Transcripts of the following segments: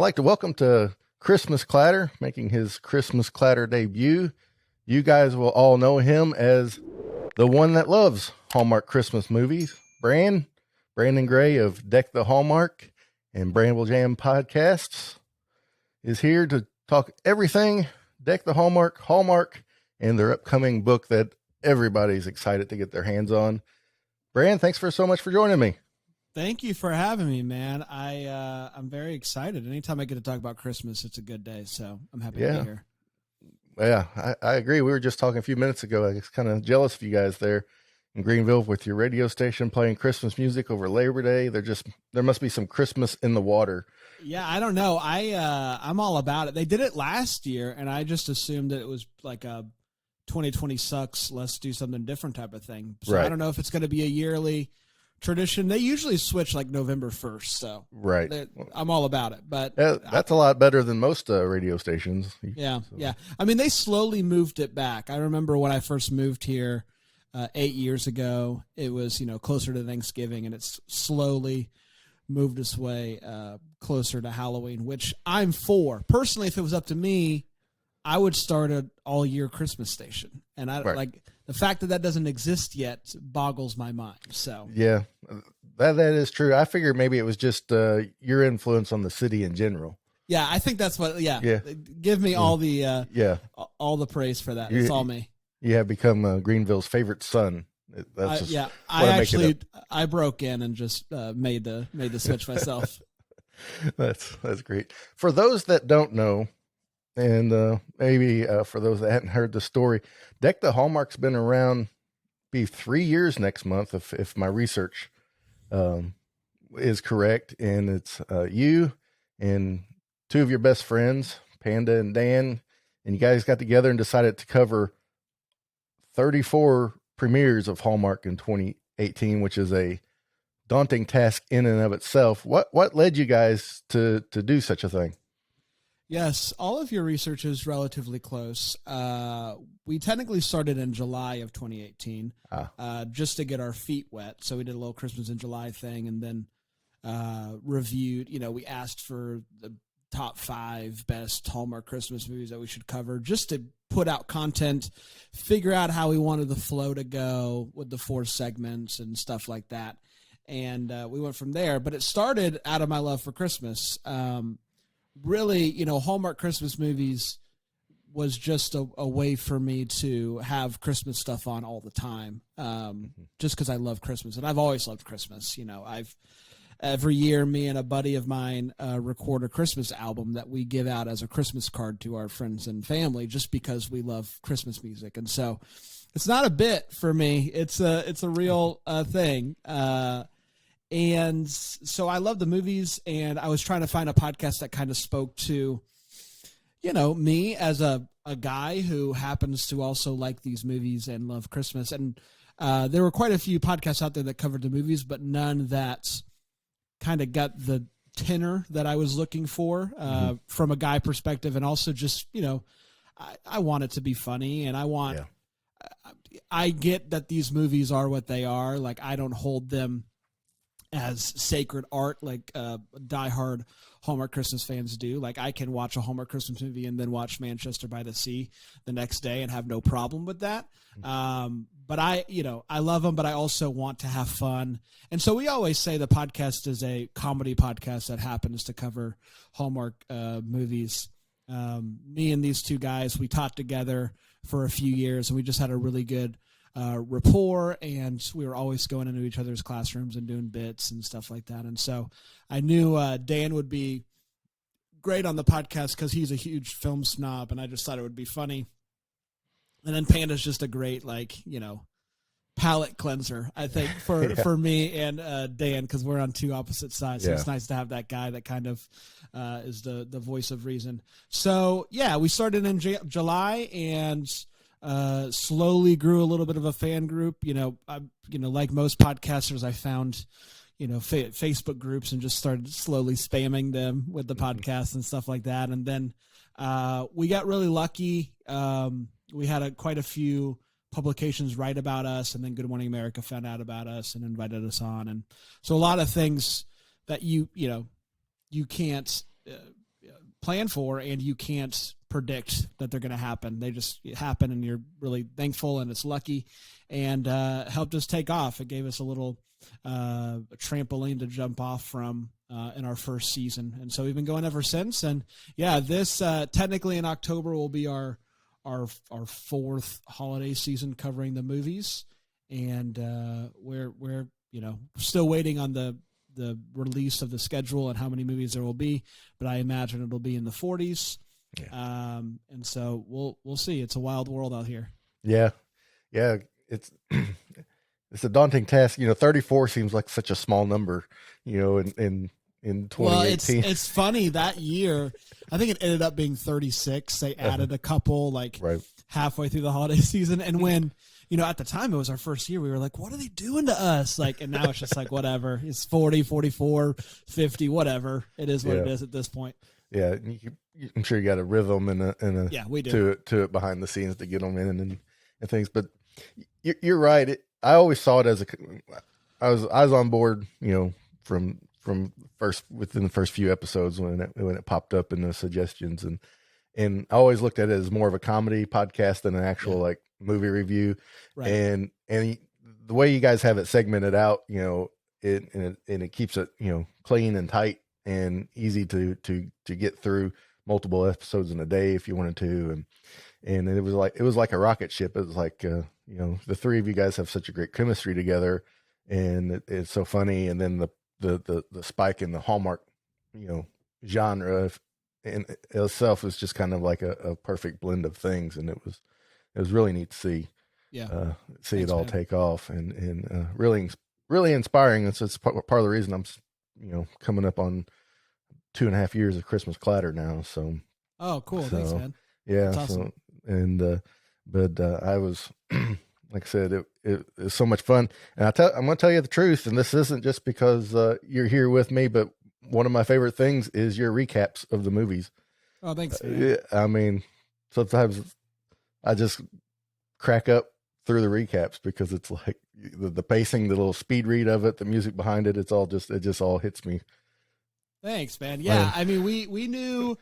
like to welcome to Christmas Clatter, making his Christmas Clatter debut. You guys will all know him as the one that loves Hallmark Christmas movies, Brandon Gray of Deck The Hallmark and Bramble Jam Podcasts is here to talk everything Deck The Hallmark, and their upcoming book that everybody's excited to get their hands on. Bran, thanks so much for joining me. Thank you for having me, man. I'm very excited. Anytime I get to talk about Christmas, it's a good day. So I'm happy to be here. Yeah, I agree. We were just talking a few minutes ago. I was kind of jealous of you guys there in Greenville with your radio station playing Christmas music over Labor Day. There must be some Christmas in the water. Yeah, I don't know. I'm all about it. They did it last year, and I just assumed that it was like a 2020 sucks, let's do something different type of thing. So right. I don't know if it's going to be a yearly tradition. They usually switch like November 1st. So right. I'm all about it. But that's a lot better than most radio stations. Yeah. I mean, they slowly moved it back. I remember when I first moved here 8 years ago, it was, closer to Thanksgiving, and it's slowly moved its way closer to Halloween, which I'm for. Personally, if it was up to me, I would start an all-year Christmas station, and like the fact that doesn't exist yet boggles my mind. So yeah, that is true. I figured maybe it was just your influence on the city in general. Yeah, I think that's what. Yeah. Give me all the all the praise for that. It's all me. You have become Greenville's favorite son. I broke in and just made the switch myself. That's great. For those that don't know. And maybe for those that hadn't heard the story, Deck The Hallmark's been around, be 3 years next month, if my research is correct. And it's you and two of your best friends, Panda and Dan, and you guys got together and decided to cover 34 premieres of Hallmark in 2018, which is a daunting task in and of itself. What led you guys to do such a thing? Yes, all of your research is relatively close. We technically started in July of 2018, just to get our feet wet. So we did a little Christmas in July thing, and then reviewed. We asked for the top 5 best Hallmark Christmas movies that we should cover, just to put out content, figure out how we wanted the flow to go with the 4 segments and stuff like that. And we went from there. But it started out of my love for Christmas. Really, Hallmark Christmas movies was just a way for me to have Christmas stuff on all the time, just because I love Christmas. And I've always loved Christmas. Every year, me and a buddy of mine record a Christmas album that we give out as a Christmas card to our friends and family, just because we love Christmas music. And so it's not a bit for me. It's a real thing. And so I love the movies, and I was trying to find a podcast that kind of spoke to, me as a guy who happens to also like these movies and love Christmas. And there were quite a few podcasts out there that covered the movies, but none that kind of got the tenor that I was looking for from a guy perspective. And also just, I want it to be funny, and I get that these movies are what they are. Like, I don't hold them as sacred art like diehard Hallmark Christmas fans do. Like, I can watch a Hallmark Christmas movie and then watch Manchester by the Sea the next day and have no problem with that. But I love them, but I also want to have fun. And so we always say the podcast is a comedy podcast that happens to cover Hallmark movies. Me and these two guys, we taught together for a few years, and we just had a really good rapport, and we were always going into each other's classrooms and doing bits and stuff like that. And so I knew Dan would be great on the podcast because he's a huge film snob, and I just thought it would be funny. And then Panda's just a great, palate cleanser, I think, for me and Dan, because we're on two opposite sides. So it's nice to have that guy that kind of is the voice of reason. So, we started in July, and slowly grew a little bit of a fan group. Like most podcasters, I found, Facebook groups and just started slowly spamming them with the podcast and stuff like that. And then we got really lucky. We had quite a few publications write about us, and then Good Morning America found out about us and invited us on. And so a lot of things that you can't plan for and you can't predict that they're going to happen. They just happen, and you're really thankful, and it's lucky, and helped us take off. It gave us a little trampoline to jump off from in our first season, and so we've been going ever since. And yeah, this technically in October will be our fourth holiday season covering the movies, and we're still waiting on the release of the schedule and how many movies there will be, but I imagine it'll be in the 40s. Yeah. And so we'll see. It's a wild world out here. Yeah. It's a daunting task. 34 seems like such a small number, in 2018. Well, it's funny that year. I think it ended up being 36. They added a couple halfway through the holiday season. And when, at the time it was our first year, we were like, what are they doing to us? And now it's just whatever. It's 40, 44, 50, whatever. It is what it is at this point. Yeah. I'm sure you got a rhythm and we do. to it behind the scenes to get them in and things. But you're right. I always saw it as I was on board, from within the first few episodes when it popped up in the suggestions, and I always looked at it as more of a comedy podcast than an actual movie review. Right. And the way you guys have it segmented out, it keeps it, clean and tight and easy to get through multiple episodes in a day if you wanted to. And it was like a rocket ship. It was like, the three of you guys have such a great chemistry together, and it's so funny. And then the spike in the Hallmark, genre in itself is just kind of like a perfect blend of things. And it was really neat to see, see it all take off and really, really inspiring. It's part of the reason I'm, coming up on 2.5 years of Christmas Clatter now. So, oh, cool. Thanks, man. Yeah. That's awesome. But I was, like I said, it was so much fun. And I'm going to tell you the truth. And this isn't just because you're here with me, but one of my favorite things is your recaps of the movies. Oh, thanks. I mean, sometimes I just crack up through the recaps because it's like the pacing, the little speed read of it, the music behind it. It just all hits me. Thanks, man. Yeah. I mean, we knew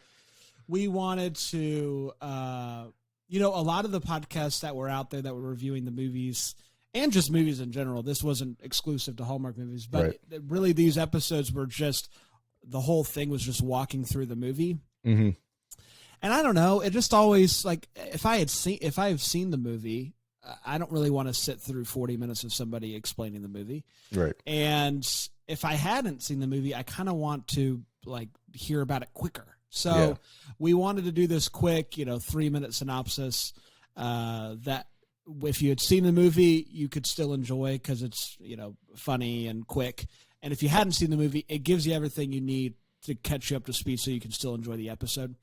we wanted to, a lot of the podcasts that were out there that were reviewing the movies and just movies in general, this wasn't exclusive to Hallmark movies, but really these episodes were just, the whole thing was just walking through the movie. Mm-hmm. And I don't know, it just always if I have seen the movie, I don't really want to sit through 40 minutes of somebody explaining the movie. Right. And if I hadn't seen the movie, I kind of want to hear about it quicker. So we wanted to do this quick, 3-minute synopsis that if you had seen the movie, you could still enjoy because it's, funny and quick. And if you hadn't seen the movie, it gives you everything you need to catch you up to speed so you can still enjoy the episode.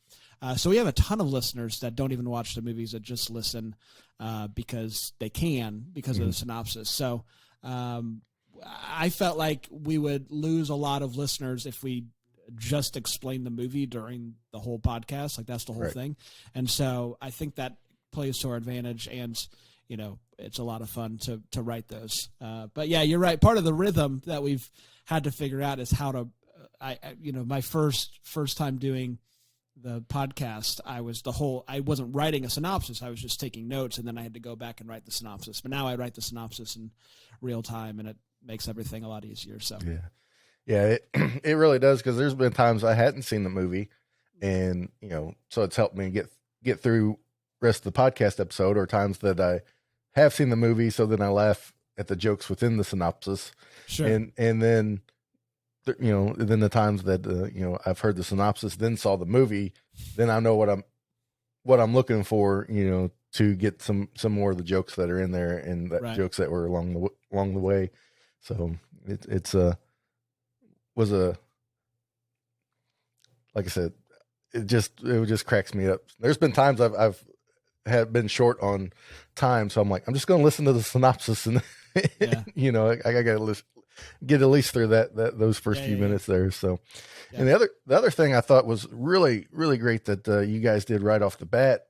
So we have a ton of listeners that don't even watch the movies, that just listen because they can, because of the synopsis. So I felt like we would lose a lot of listeners if we just explain the movie during the whole podcast. That's the whole thing. And so I think that plays to our advantage, and it's a lot of fun to write those. But yeah, you're right. Part of the rhythm that we've had to figure out is how to, my first time doing the podcast, I wasn't writing a synopsis. I was just taking notes, and then I had to go back and write the synopsis. But now I write the synopsis in real time, and it makes everything a lot easier. So yeah, it really does, because there's been times I hadn't seen the movie, and so it's helped me get through rest of the podcast episode, or times that I have seen the movie, so then I laugh at the jokes within the synopsis. Sure. And then then the times that I've heard the synopsis, then saw the movie, then I know what I'm looking for, to get some more of the jokes that are in there, and jokes that were along the way. So it was like I said, it just cracks me up. There's been times I've had been short on time, so I'm like, I'm just going to listen to the synopsis, and I got to get at least through those first few minutes there. So, and the other thing I thought was really, really great that you guys did right off the bat,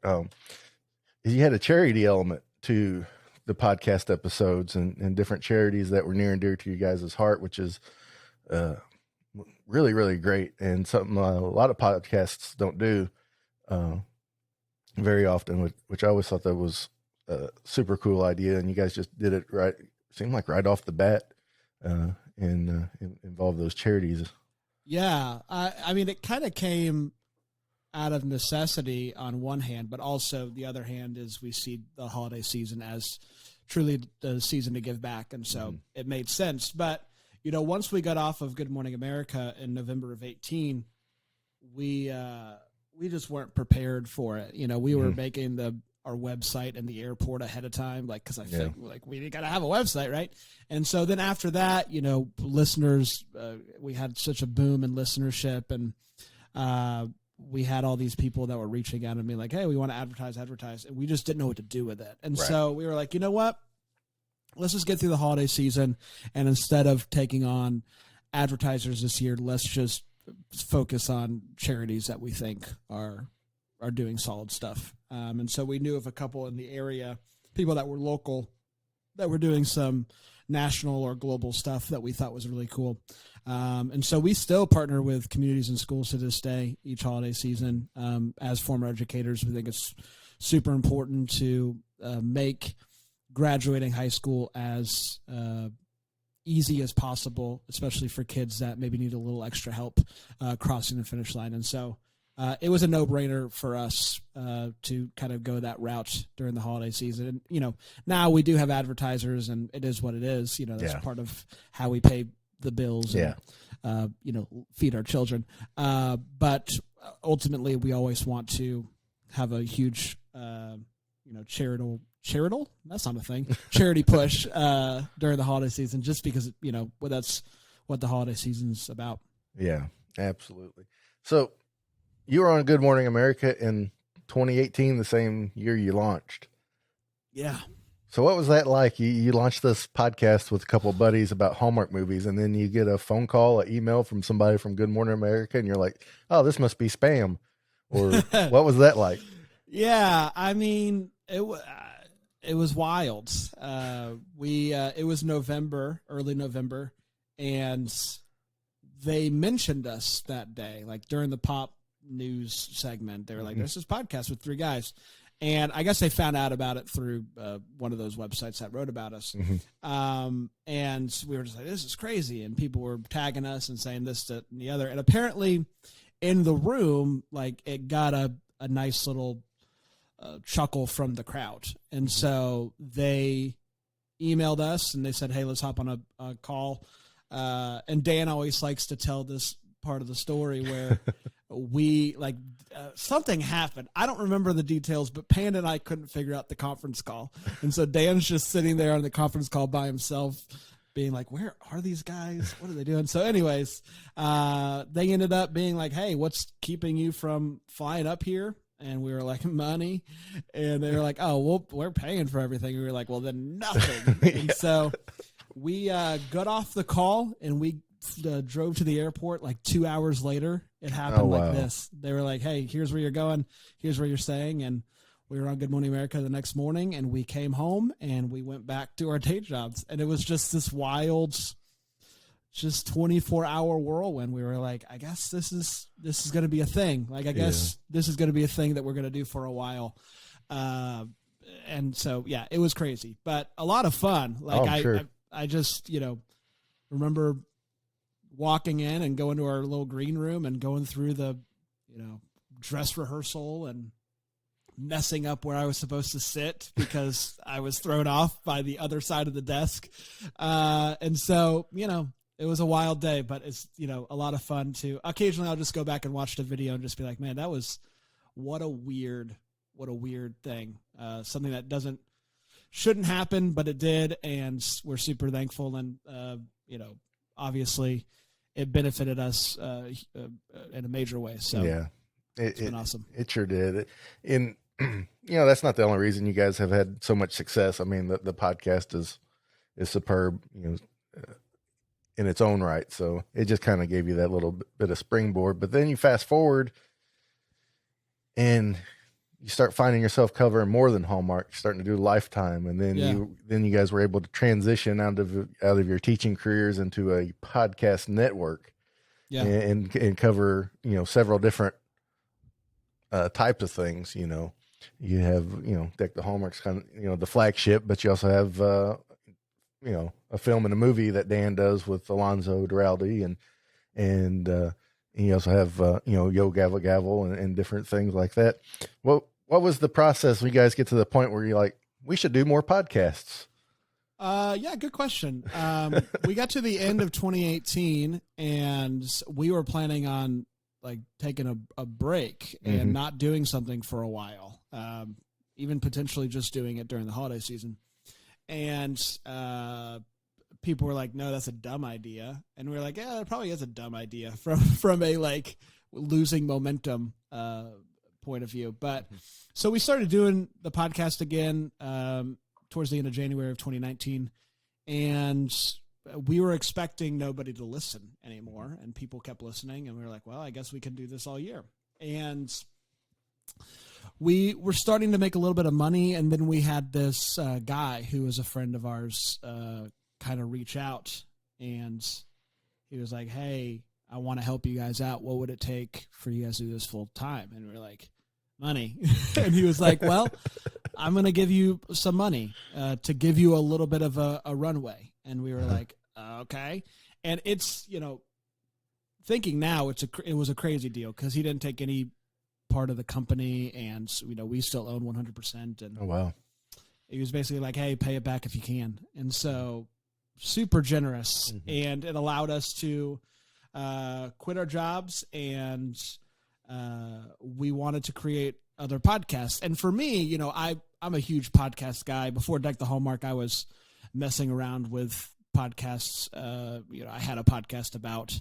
is you had a charity element to the podcast episodes, and different charities that were near and dear to you guys' heart, which is really, really great, and something a lot of podcasts don't do very often, which I always thought that was a super cool idea, and you guys just did it right. Seemed like right off the bat, and involve those charities. Yeah, I mean, it kind of came out of necessity on one hand, but also the other hand is we see the holiday season as truly the season to give back, and so it made sense. But once we got off of Good Morning America in November of 2018, we just weren't prepared for it. We were making our website in the airport ahead of time, because I think we got to have a website, right? And so then after that, listeners, we had such a boom in listenership, and we had all these people that were reaching out and being like, hey, we want to advertise. And we just didn't know what to do with it. And so we were like, you know what? Let's just get through the holiday season. And instead of taking on advertisers this year, let's just focus on charities that we think are doing solid stuff. And so we knew of a couple in the area, people that were local, that were doing some national or global stuff that we thought was really cool. And so we still partner with communities and schools to this day, each holiday season. As former educators, we think it's super important to make graduating high school as easy as possible, especially for kids that maybe need a little extra help crossing the finish line. And so it was a no-brainer for us to kind of go that route during the holiday season. And, now we do have advertisers, and it is what it is. That's part of how we pay the bills and, feed our children. But ultimately, we always want to have a huge, charitable, that's not a thing, charity push during the holiday season, just because, that's what the holiday season's about. Yeah, absolutely. So you were on Good Morning America in 2018, the same year you launched. Yeah. So what was that like? You launched this podcast with a couple of buddies about Hallmark movies, and then you get a phone call, an email from somebody from Good Morning America, and you're like, oh, this must be spam. Or what was that like? Yeah, I mean, it was wild. It was November, early November, and they mentioned us that day, during the pop news segment. They were like, there's this podcast with three guys. And I guess they found out about it through one of those websites that wrote about us. And we were just like, this is crazy. And people were tagging us and saying this, that, and the other. And apparently in the room, it got a nice little chuckle from the crowd. And so they emailed us and they said, hey, let's hop on a call. And Dan always likes to tell this part of the story where something happened. I don't remember the details, but Panda and I couldn't figure out the conference call. And so Dan's just sitting there on the conference call by himself being like, where are these guys? What are they doing? So anyways, they ended up being like, hey, what's keeping you from flying up here? And we were like, money. And they were like, oh, well, we're paying for everything. And we were like, well, then nothing. And so we got off the call and we drove to the airport 2 hours later. It happened like this. They were like, hey, here's where you're going. Here's where you're staying. And we were on Good Morning America the next morning, and we came home and we went back to our day jobs. And it was just this wild, just 24-hour whirlwind. We were like, I guess this is going to be a thing. I guess this is going to be a thing that we're going to do for a while. And so, yeah, it was crazy, but a lot of fun. I just, remember walking in and going to our little green room and going through the, dress rehearsal and messing up where I was supposed to sit because I was thrown off by the other side of the desk. And so, it was a wild day, but it's, a lot of fun too. Occasionally I'll just go back and watch the video and just be like, man, what a weird thing. Something that shouldn't happen, but it did. And we're super thankful. And, obviously it benefited us in a major way. So yeah, it's been awesome. It sure did. That's not the only reason you guys have had so much success. I mean, the podcast is superb, in its own right. So it just kind of gave you that little bit of springboard, but then you fast forward and you start finding yourself covering more than Hallmark, starting to do Lifetime. And then you guys were able to transition out of your teaching careers into a podcast network. and cover, several different types of things. You have, Deck the Hallmark's kind of, the flagship, but you also have, a film and a movie that Dan does with Alonzo Duralde, and you also have, Yo Gavel Gavel and different things like that. What was the process when you guys get to the point where you're like, we should do more podcasts? Yeah, good question. We got to the end of 2018 and we were planning on like taking a break and not doing something for a while. Even potentially just doing it during the holiday season. And, people were like, no, that's a dumb idea. And we were like, yeah, it probably is a dumb idea from a like losing momentum, point of view. But so we started doing the podcast again, towards the end of January of 2019. And we were expecting nobody to listen anymore. And people kept listening. And we were like, well, I guess we can do this all year. And we were starting to make a little bit of money. And then we had this guy who was a friend of ours kind of reach out. And he was like, hey, I want to help you guys out. What would it take for you guys to do this full time? And we were like, money. And he was like, well, I'm going to give you some money to give you a little bit of a runway. And we were like, okay. And it's, thinking now it was a crazy deal because he didn't take any part of the company, and we still own 100%. And oh wow, he was basically like, hey, pay it back if you can. And so super generous, and it allowed us to quit our jobs, and we wanted to create other podcasts. And for me, I'm a huge podcast guy. Before Deck the Hallmark, I was messing around with podcasts. I had a podcast about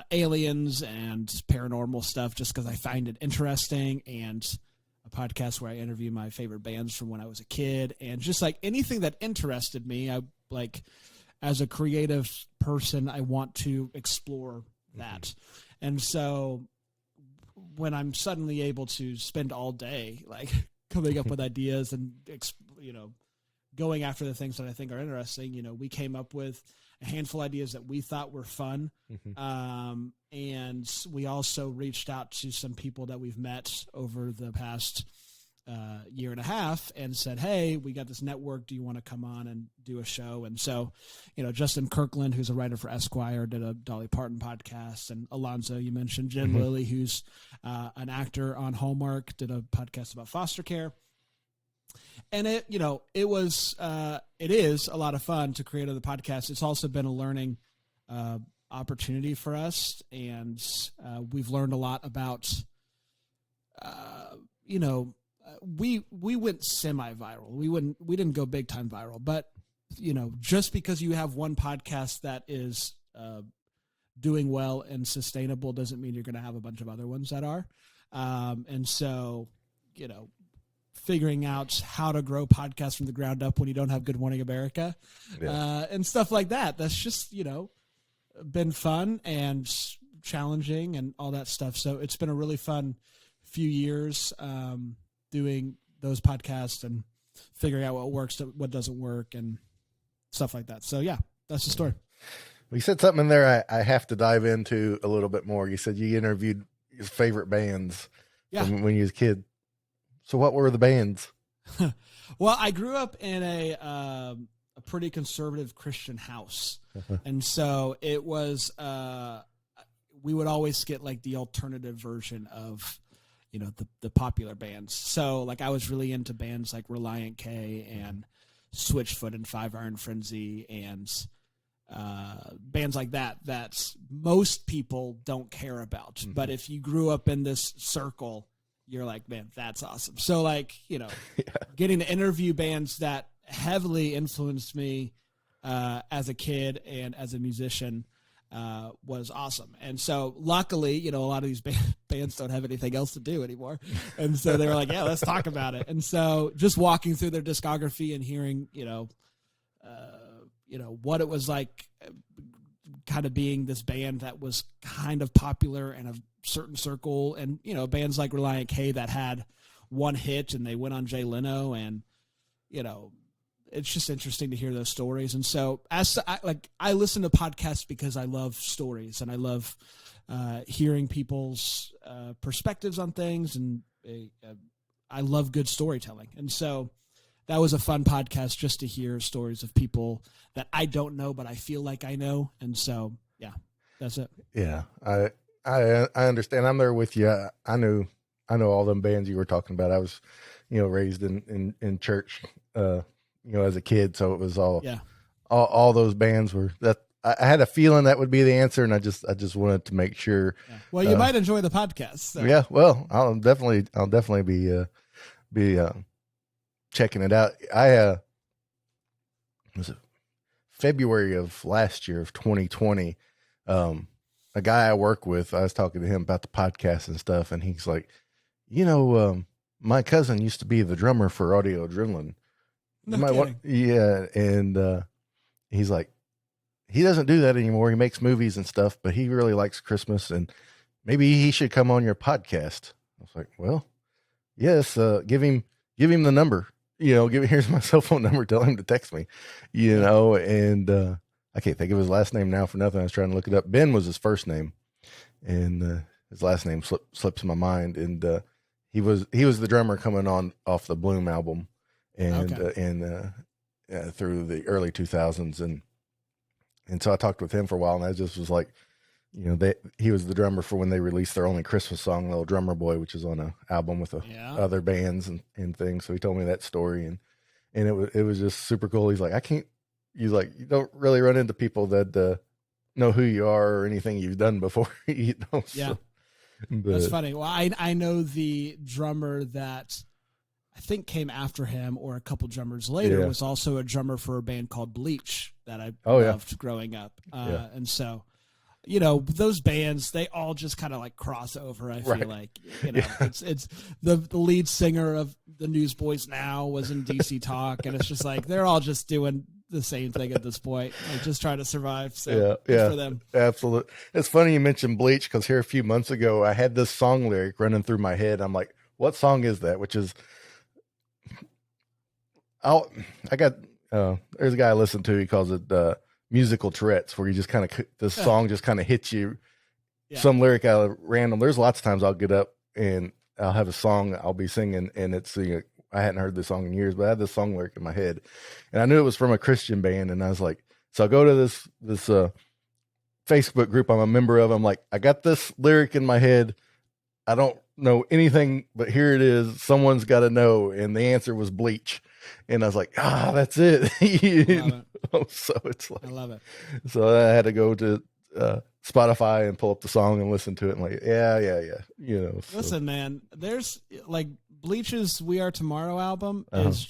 aliens and paranormal stuff just because I find it interesting, and a podcast where I interview my favorite bands from when I was a kid, and just like anything that interested me. I like, as a creative person, I want to explore that. And so when I'm suddenly able to spend all day like coming up with ideas and going after the things that I think are interesting, we came up with a handful of ideas that we thought were fun. And we also reached out to some people that we've met over the past year and a half and said, hey, we got this network. Do you want to come on and do a show? And so, Justin Kirkland, who's a writer for Esquire, did a Dolly Parton podcast. And Alonzo, you mentioned Jen Lilly, who's an actor on Hallmark, did a podcast about foster care. And it is a lot of fun to create other podcasts. It's also been a learning opportunity for us. And we've learned a lot about, we went semi-viral. We didn't go big time viral, but just because you have one podcast that is doing well and sustainable doesn't mean you're going to have a bunch of other ones that are. And so, figuring out how to grow podcasts from the ground up when you don't have Good Morning America, and stuff like that. That's just, been fun and challenging and all that stuff. So it's been a really fun few years doing those podcasts and figuring out what works, what doesn't work, and stuff like that. So yeah, that's the story. Well, you said something in there I have to dive into a little bit more. You said you interviewed your favorite bands from when you was a kid. So what were the bands? Well, I grew up in a pretty conservative Christian house. And so it was, we would always get like the alternative version of, the popular bands. So like I was really into bands like Reliant K and Switchfoot and 5 Iron Frenzy and bands like that most people don't care about. But if you grew up in this circle, you're like, man, that's awesome. So like, getting to interview bands that heavily influenced me as a kid and as a musician was awesome. And so luckily, a lot of these bands don't have anything else to do anymore. And so they were like, yeah, let's talk about it. And so just walking through their discography and hearing, what it was like kind of being this band that was kind of popular in a certain circle, and bands like Reliant K that had one hit and they went on Jay Leno, and it's just interesting to hear those stories. And so I listen to podcasts because I love stories and I love hearing people's perspectives on things, and I love good storytelling. And so that was a fun podcast just to hear stories of people that I don't know, but I feel like I know. And so, yeah, that's it. Yeah. I understand. I'm there with you. I know all them bands you were talking about. I was, raised in church, as a kid. So it was all those bands were that I had a feeling that would be the answer. And I just wanted to make sure. Yeah. Well, you might enjoy the podcast. So. Yeah. Well, I'll definitely be checking it out. Was it February of last year of 2020? A guy I work with, I was talking to him about the podcast and stuff, and he's like, my cousin used to be the drummer for Audio Adrenaline. No kidding. Yeah, and he's like, he doesn't do that anymore. He makes movies and stuff, but he really likes Christmas, and maybe he should come on your podcast. I was like, well, yes, give him the number. Here's my cell phone number. Tell him to text me, and I can't think of his last name now for nothing. I was trying to look it up. Ben was his first name, and his last name slips my mind. And he was the drummer coming on off the Bloom album, and through the early 2000s, and so I talked with him for a while, and I just was like, he was the drummer for when they released their only Christmas song, Little Drummer Boy, which is on an album with other bands and things. So he told me that story, and it was just super cool. He's like, you don't really run into people that know who you are or anything you've done before, Yeah. So, that's funny. Well, I know the drummer that I think came after him, or a couple drummers later, was also a drummer for a band called Bleach that I loved growing up. And so, those bands, they all just kind of like cross over. I feel like, it's the lead singer of the Newsboys Now was in DC Talk, and it's just like, they're all just doing the same thing at this point, like just trying to survive. So good for them. Absolutely. It's funny you mentioned Bleach, because here a few months ago, I had this song lyric running through my head. I'm like, what song is that? Which is, there's a guy I listen to, he calls it musical Tourette's, where you just kind of, this song just kind of hits you, some lyric out of random. There's lots of times I'll get up and I'll have a song I'll be singing, and it's I hadn't heard this song in years, but I had this song lyric in my head, and I knew it was from a Christian band. And I was like, so I go to this Facebook group I'm a member of. I'm like, I got this lyric in my head. I don't know anything, but here it is. Someone's got to know. And the answer was Bleach. And I was like, that's it. So it's like, I love it. So I had to go to Spotify and pull up the song and listen to it. And like, yeah. Listen, man, there's like Bleach's We Are Tomorrow album is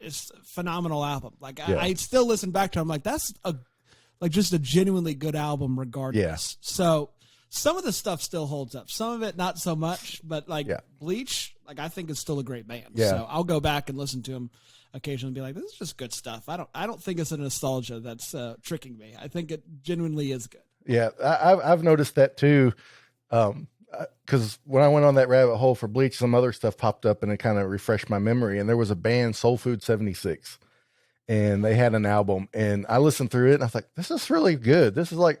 it's a phenomenal album. Like I still listen back to it. I'm like, that's just a genuinely good album regardless. Yeah. So some of the stuff still holds up. Some of it not so much, but Bleach, I think is still a great band. Yeah. So I'll go back and listen to them occasionally and be like, this is just good stuff. I don't think it's a nostalgia that's tricking me. I think it genuinely is good. Yeah. I've noticed that too. Because when I went on that rabbit hole for Bleach, some other stuff popped up and it kind of refreshed my memory. And there was a band, Soul Food 76, and they had an album, and I listened through it and I was like, this is really good. This is like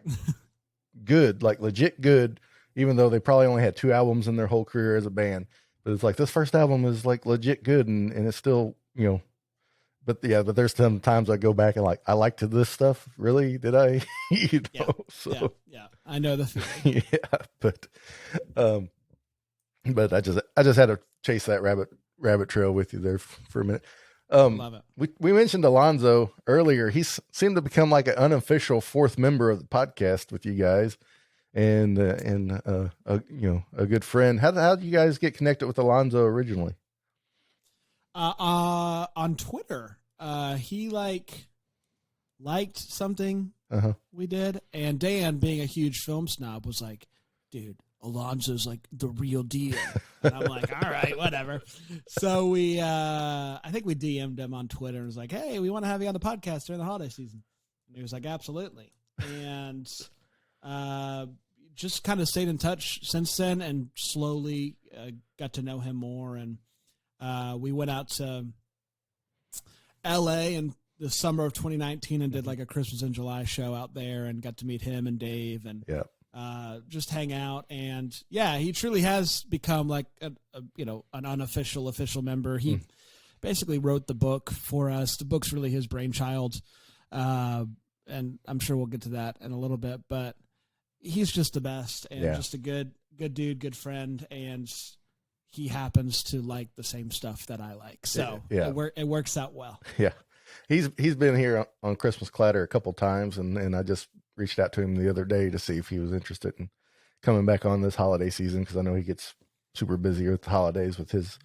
good, like legit good, even though they probably only had 2 albums in their whole career as a band. But it's like, this first album is like legit good, and it's still, but there's some times I go back and like, I liked this stuff. Really? Did I? Yeah. I know the feeling. But I just had to chase that rabbit trail with you there for a minute. Love it. We mentioned Alonzo earlier. He seemed to become like an unofficial 4th member of the podcast with you guys, and a good friend. How did you guys get connected with Alonzo originally? On Twitter, he liked something we did, and Dan, being a huge film snob, was like, dude, Alonzo's like the real deal. And I'm like, all right, whatever. So we, I think we DM'd him on Twitter and was like, hey, we want to have you on the podcast during the holiday season. And he was like, absolutely. And just kind of stayed in touch since then, and slowly got to know him more. And we went out to LA in the summer of 2019 and did like a Christmas in July show out there and got to meet him and Dave and just hang out. And yeah, he truly has become like an unofficial official member. He basically wrote the book for us. The book's really his brainchild. And I'm sure we'll get to that in a little bit, but he's just the best and just a good dude, good friend. And he happens to like the same stuff that I like. So it works out well. Yeah. He's been here on Christmas Clatter a couple times, and I just reached out to him the other day to see if he was interested in coming back on this holiday season, because I know he gets super busy with the holidays with his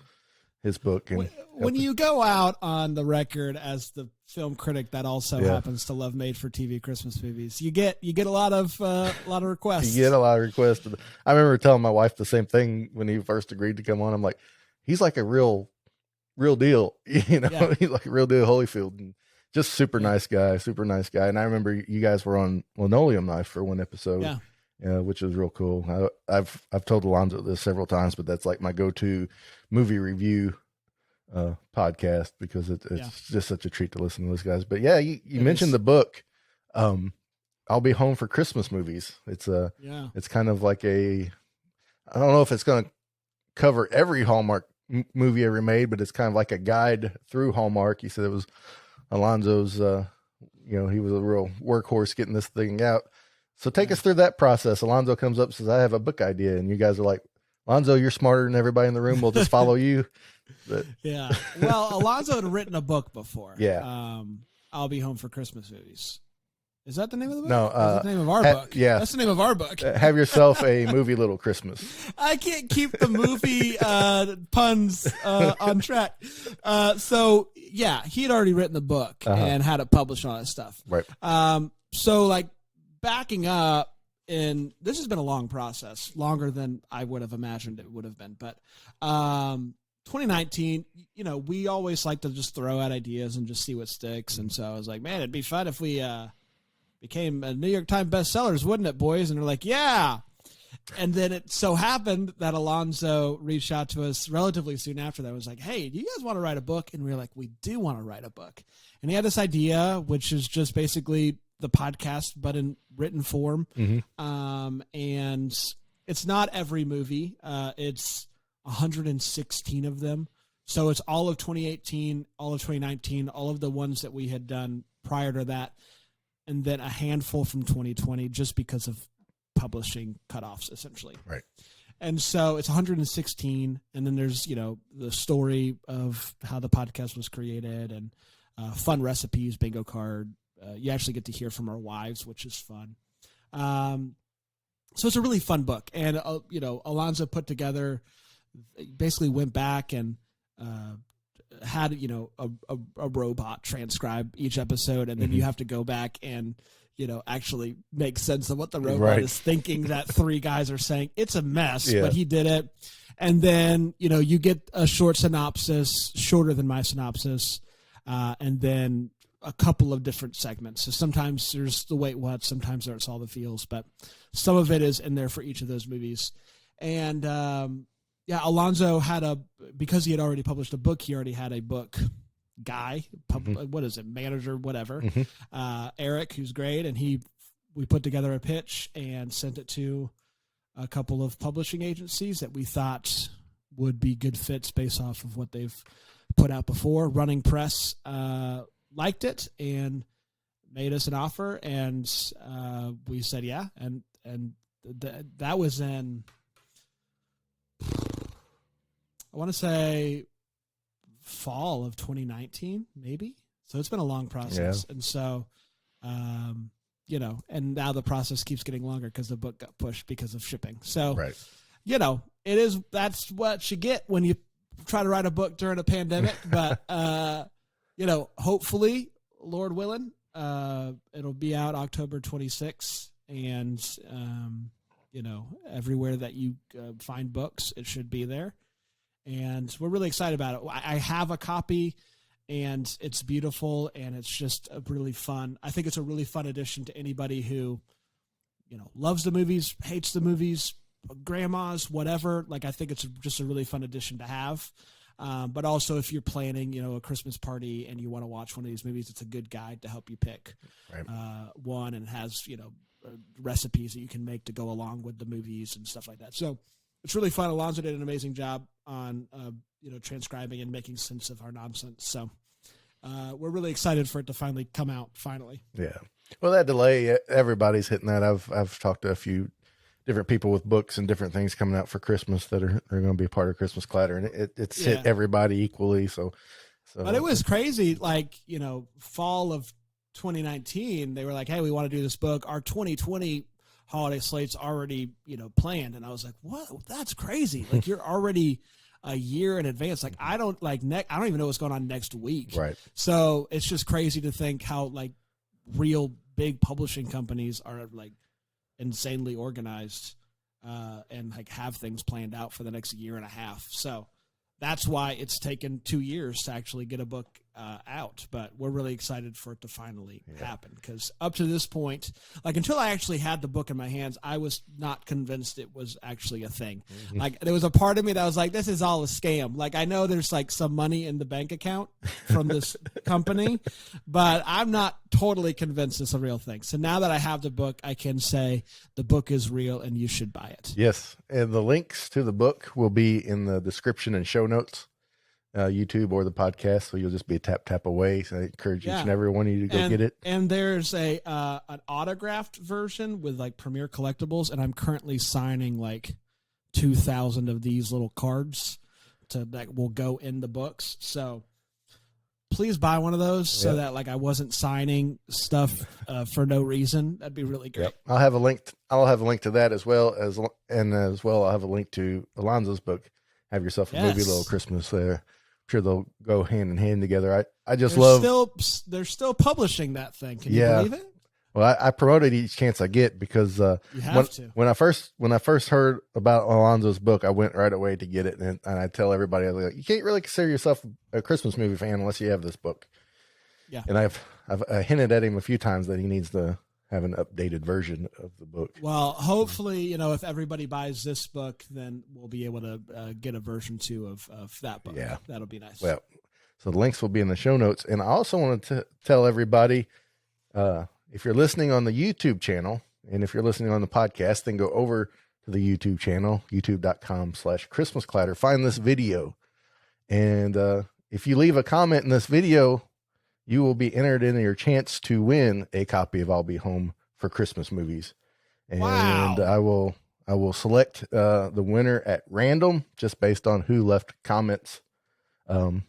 book. And when you go out on the record as the film critic that also happens to love made-for-TV Christmas movies, you get a lot of requests. You get a lot of requests. I remember telling my wife the same thing when he first agreed to come on. I'm like, he's like a real deal, He's like a real deal Holyfield, and just super nice guy. And I remember you guys were on Linoleum Knife for one episode, which was real cool. I've told Alonzo this several times, but that's like my go-to movie review podcast, because it's just such a treat to listen to those guys. But yeah, you mentioned the book. I'll Be Home for Christmas Movies. It's it's kind of like I don't know if it's going to cover every Hallmark movie ever made, but it's kind of like a guide through Hallmark. He said it was Alonzo's, he was a real workhorse getting this thing out. So take us through that process. Alonzo comes up and says, I have a book idea. And you guys are like, Alonzo, you're smarter than everybody in the room. We'll just follow you. But Well, Alonzo had written a book before. I'll Be Home for Christmas Movies. Is that the name of the book? No, that's the name of our book. Yeah, that's the name of our book. Have yourself a movie Little Christmas. I can't keep the movie puns on track. So yeah, he had already written the book and had it published and all that stuff. Right. So like backing up, and this has been a long process, longer than I would have imagined it would have been. But 2019, we always like to just throw out ideas and just see what sticks. And so I was like, man, it'd be fun if we became a New York Times bestsellers, wouldn't it, boys? And they're like, yeah. And then it so happened that Alonzo reached out to us relatively soon after that. I was like, hey, do you guys want to write a book? And we were like, we do want to write a book. And he had this idea, which is just basically the podcast, but in written form. And it's not every movie. It's 116 of them. So it's all of 2018, all of 2019, all of the ones that we had done prior to that, and then a handful from 2020 just because of publishing cutoffs, essentially. Right. And so it's 116, and then there's, the story of how the podcast was created and fun recipes, bingo card. You actually get to hear from our wives, which is fun. So it's a really fun book. And, Alonzo put together, basically went back and had a robot transcribe each episode, and then you have to go back and actually make sense of what the robot is thinking that three guys are saying. It's a mess, but he did it. And then you get a short synopsis, shorter than my synopsis, and then a couple of different segments. So sometimes there's the wait what, sometimes there's all the feels, but some of it is in there for each of those movies. And Alonzo had because he had already published a book, he already had a book guy, what is it, manager, whatever, Eric, who's great. And we put together a pitch and sent it to a couple of publishing agencies that we thought would be good fits based off of what they've put out before. Running Press liked it and made us an offer, and we said yeah, and that was in, I want to say, fall of 2019, maybe. So it's been a long process. And so, and now the process keeps getting longer because the book got pushed because of shipping. So, that's what you get when you try to write a book during a pandemic. But, hopefully, Lord willing, it'll be out October 26th. And, everywhere that you find books, it should be there. And we're really excited about it. I have a copy, and it's beautiful, and it's just a really fun. I think it's a really fun addition to anybody who, loves the movies, hates the movies, grandmas, whatever. Like, I think it's just a really fun addition to have. But also if you're planning, a Christmas party and you want to watch one of these movies, it's a good guide to help you pick one, and has, recipes that you can make to go along with the movies and stuff like that. So it's really fun. Alonzo did an amazing job on, transcribing and making sense of our nonsense. So we're really excited for it to finally come out finally. Yeah. Well, that delay, everybody's hitting that. I've talked to a few different people with books and different things coming out for Christmas that are going to be a part of Christmas Clatter, and it's hit everybody equally. So, but it was crazy. Like, fall of 2019, they were like, "Hey, we want to do this book. Our 2020 holiday slate's already, planned." And I was like, "What? That's crazy! Like, you're already a year in advance. Like, I don't even know what's going on next week." Right. So it's just crazy to think how real big publishing companies are insanely organized and have things planned out for the next year and a half. So that's why it's taken 2 years to actually get a book out. But we're really excited for it to finally happen, because up to this point, until I actually had the book in my hands, I was not convinced it was actually a thing. Mm-hmm. There was a part of me that was like, this is all a scam. I know there's some money in the bank account from this company, but I'm not totally convinced it's a real thing. So now that I have the book, I can say the book is real and you should buy it. Yes. And the links to the book will be in the description and show notes. YouTube or the podcast, so you'll just be a tap away. So I encourage each and every one of you to go get it. And there's an autographed version with Premier Collectibles, and I'm currently signing 2,000 of these little cards that will go in the books. So please buy one of those so that I wasn't signing stuff for no reason. That'd be really great. Yep. I'll have a link to that as well I'll have a link to Alonzo's book. Have yourself a movie, little Christmas there. I'm sure they'll go hand in hand together. They're still publishing that thing. Can you believe it? Well, I promote it each chance I get, because when I first heard about Alonzo's book, I went right away to get it, and I tell everybody, I was like, you can't really consider yourself a Christmas movie fan unless you have this book. Yeah, and I've hinted at him a few times that he needs to have an updated version of the book. Well, hopefully, if everybody buys this book, then we'll be able to get a version 2 of that book. Yeah, that'll be nice. Well, so the links will be in the show notes. And I also wanted to tell everybody, if you're listening on the YouTube channel, and if you're listening on the podcast, then go over to the YouTube channel, youtube.com/Christmas Clatter. Find this video. And if you leave a comment in this video, you will be entered in your chance to win a copy of I'll Be Home for Christmas Movies. And I will select the winner at random, just based on who left comments in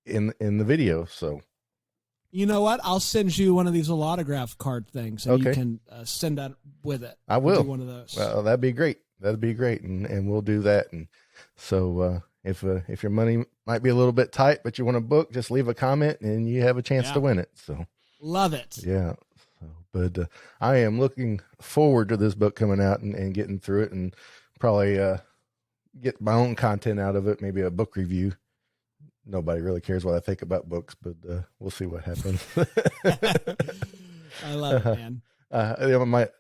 the video. So, you know what? I'll send you one of these little autograph card things, and you can send that with it. I will. Do one of those. Well, that'd be great. And we'll do that. And so if your money might be a little bit tight, but you want a book, just leave a comment and you have a chance to win it. So love it. Yeah. So, but I am looking forward to this book coming out and getting through it, and probably get my own content out of it. Maybe a book review. Nobody really cares what I think about books, but we'll see what happens. I love it, man. It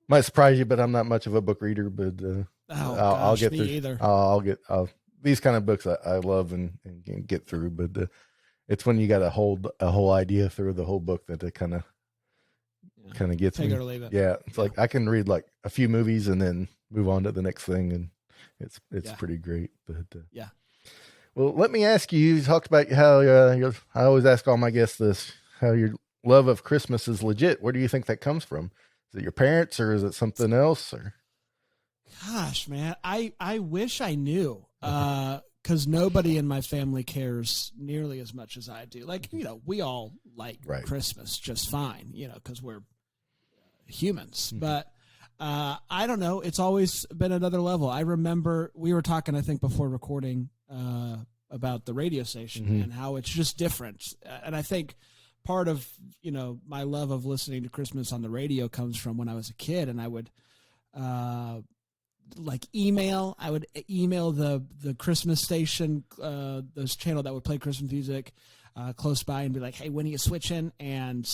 might surprise you, but I'm not much of a book reader. But I'll get through. Either. These kind of books I love and get through. But it's when you got to hold a whole idea through the whole book that it kind of gets me. Take it or leave it. Yeah, it's like I can read a few movies and then move on to the next thing, and it's pretty great. But well, let me ask you. You talked about how I always ask all my guests this: how your love of Christmas is legit. Where do you think that comes from? Is it your parents, or is it something else? Or gosh, man, I wish I knew. Because nobody in my family cares nearly as much as I do. We all like Christmas just fine, because we're humans. Mm-hmm. But I don't know. It's always been another level. I remember we were talking, I think, before recording about the radio station and how it's just different. And I think part of, my love of listening to Christmas on the radio comes from when I was a kid, and I would like email. I would email the Christmas station, this channel that would play Christmas music close by, and be like, hey, when are you switching? And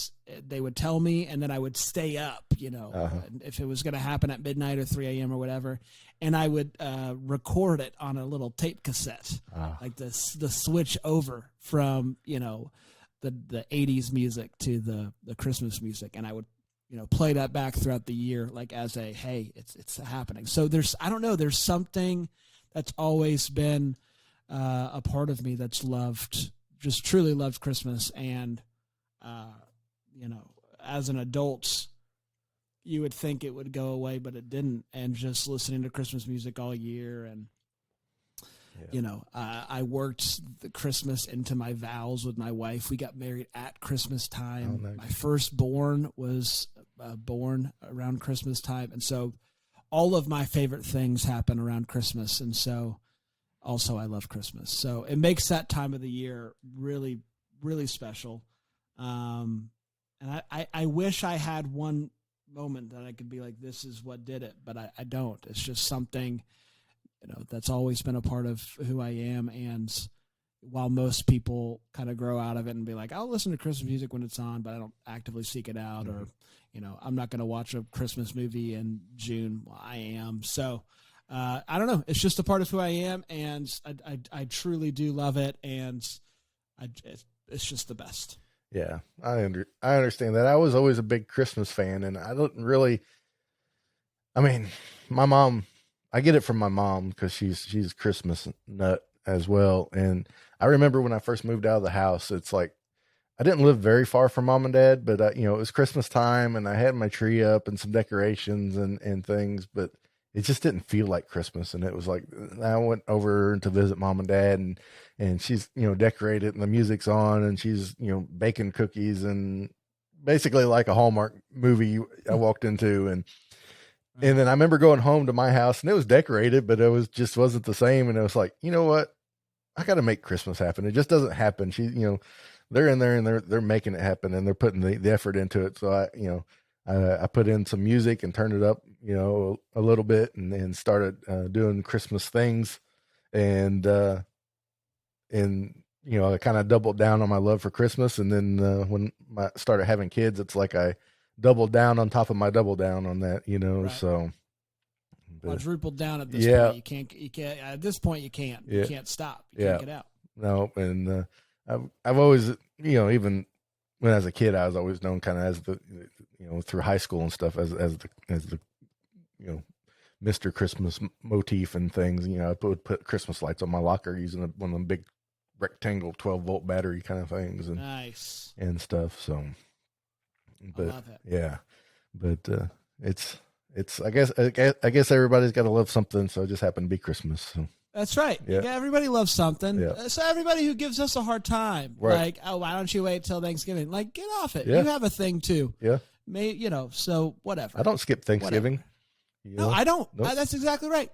they would tell me, and then I would stay up, if it was going to happen at midnight or 3 a.m. or whatever. And I would record it on a little tape cassette, like the switch over from, the 80s music to the Christmas music. And I would, play that back throughout the year, like as a, hey, it's happening. So there's something that's always been a part of me that's just truly loved Christmas. And, as an adult, you would think it would go away, but it didn't. And just listening to Christmas music all year. And, I worked the Christmas into my vows with my wife. We got married at Christmas time. Oh, nice. My firstborn was born around Christmas time. And so all of my favorite things happen around Christmas. And so also I love Christmas. So it makes that time of the year really, really special. And I wish I had one moment that I could be like, this is what did it, but I don't. It's just something, that's always been a part of who I am. And while most people kind of grow out of it and be like, I'll listen to Christmas music when it's on, but I don't actively seek it out, or, I'm not going to watch a Christmas movie in June. Well, I am. So I don't know. It's just a part of who I am. And I truly do love it. And it's just the best. Yeah, I understand that. I was always a big Christmas fan, and I don't really. I mean, my mom. I get it from my mom because she's a Christmas nut as well. And I remember when I first moved out of the house, it's like I didn't live very far from mom and dad, but it was Christmas time, and I had my tree up and some decorations and things, but it just didn't feel like Christmas. And it was like I went over to visit mom and dad, and she's decorated, and the music's on, and she's baking cookies, and basically like a Hallmark movie I walked into. And then I remember going home to my house, and it was decorated, but it wasn't the same. And it was like, you know what? I got to make Christmas happen. It just doesn't happen. They're in there, and they're making it happen, and they're putting the effort into it. So I put in some music and turned it up, a little bit, and started doing Christmas things. And I kind of doubled down on my love for Christmas. And then when I started having kids, it's like I doubled down on top of my double down on that, right. So quadrupled down at this point. You can't at this point, you can't stop. You can't get out. No. And I've always, even when I was a kid, I was always known kind of as the, through high school and stuff as the Mr. Christmas motif and things. I would put Christmas lights on my locker using one of them big rectangle 12-volt battery kind of things, and nice and stuff. So, but I love it. Yeah, but it's I guess everybody's got to love something, so it just happened to be Christmas. So. That's right. Yeah, everybody loves something. Yeah. So everybody who gives us a hard time, right. Like, oh, why don't you wait till Thanksgiving? Like, get off it. Yeah. You have a thing too. Yeah. So whatever. I don't skip Thanksgiving. No, I don't. Nope. That's exactly right.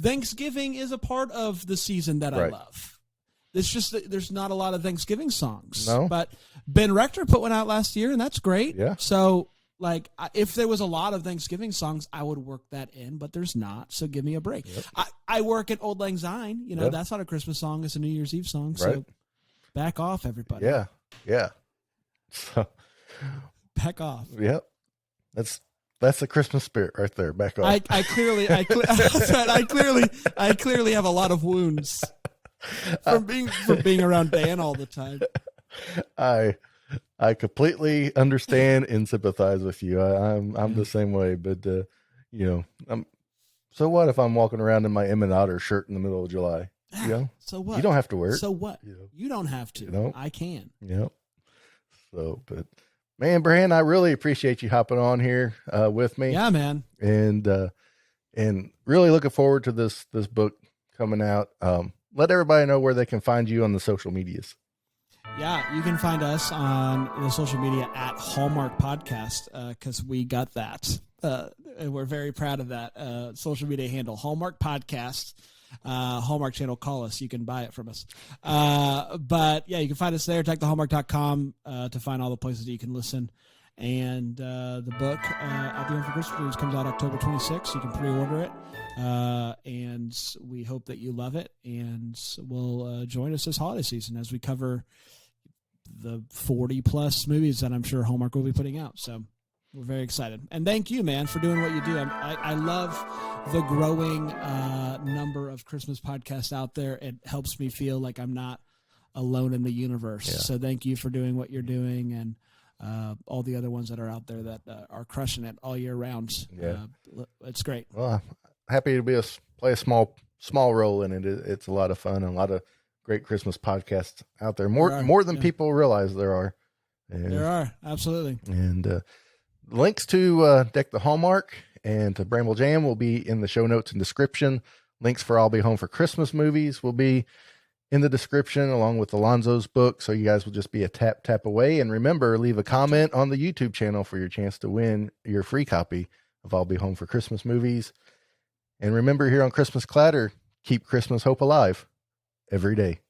Thanksgiving is a part of the season that I love. It's just that there's not a lot of Thanksgiving songs. No. But Ben Rector put one out last year, and that's great. Yeah. So, like, if there was a lot of Thanksgiving songs, I would work that in, but there's not. So give me a break. Yep. I work at Old Lang Syne. That's not a Christmas song. It's a New Year's Eve song. Right. So back off, everybody. Yeah. Yeah. So, back off. Yep. That's the Christmas spirit right there. Back off. I clearly have a lot of wounds from being around Dan all the time. I completely understand and sympathize with you. I'm the same way, but so what if I'm walking around in my Emmett Otter shirt in the middle of July? So what? You don't have to wear it. So what? You don't have to. I can. Yep. So, but man, Bran, I really appreciate you hopping on here with me. Yeah, man. And really looking forward to this book coming out. Let everybody know where they can find you on the social medias. Yeah, you can find us on the social media at Hallmark Podcast because we got that. And we're very proud of that social media handle, Hallmark Podcast. Hallmark Channel, call us. You can buy it from us. But yeah, you can find us there, deckthehallmark.com to find all the places that you can listen. And the book, I'll Be Home for Christmas Movies, comes out October 26th. You can pre-order it. And we hope that you love it. And will join us this holiday season as we cover the 40-plus movies that I'm sure Hallmark will be putting out. So we're very excited. And thank you, man, for doing what you do. I love the growing number of Christmas podcasts out there. It helps me feel like I'm not alone in the universe. Yeah. So thank you for doing what you're doing, and all the other ones that are out there that are crushing it all year round. Yeah. It's great. Well, happy to play a small role in it. It's a lot of fun and a lot of great Christmas podcasts out there. More than people realize there are. And, there are, absolutely. And links to Deck the Hallmark and to Bramble Jam will be in the show notes and description. Links for I'll Be Home for Christmas movies will be in the description, along with Alonzo's book. So you guys will just be a tap away. And remember, leave a comment on the YouTube channel for your chance to win your free copy of I'll Be Home for Christmas movies. And remember, here on Christmas Clatter, keep Christmas hope alive every day.